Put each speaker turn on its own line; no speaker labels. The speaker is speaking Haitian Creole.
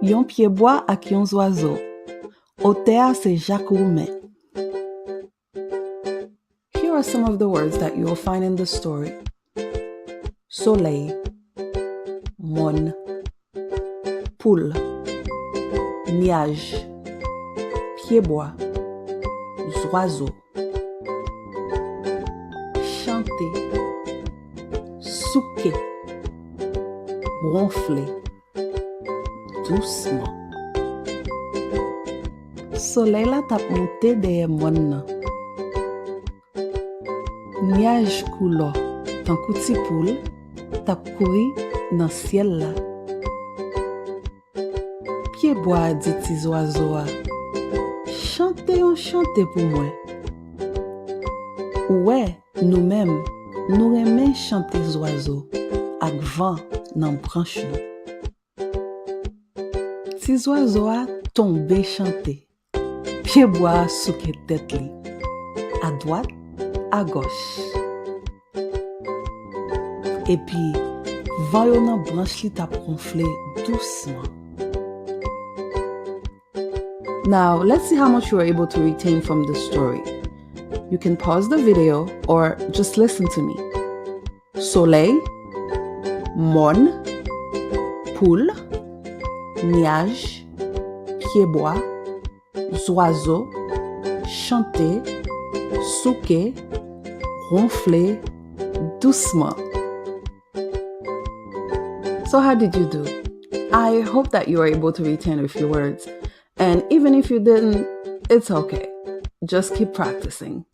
Yon pied-bois ak yon oiseau. Auteur c'est Jacques Roumet. Here are some of the words that you will find in the story. Soleil, mon, poule, nuage, pied-bois, oiseau, chanter, souquer, ronfler, doucement. Soleil la tap monté derrière mon nan. Nuage coulo, tan kouti poule, tap kouri dans ciel la. Pied-bois dit tis oiseau a, chante pour moi. Ouais, nous-mêmes, nous aimons chanter oiseaux, ak vent nan branche nou. Tis oiseau a tombe chanter. Pied-bois souke tête li, à droite, à gauche. Et puis, vent yo nan branche li tap ronfle doucement. Now, let's see how much you were able to retain from the story. You can pause the video or just listen to me. Soleil, mon, poule, nuage, pied-bois, oiseaux, chanter, souquer, ronfler, doucement. So how did you do? I hope that you were able to retain a few words. And even if you didn't, it's okay. Just keep practicing.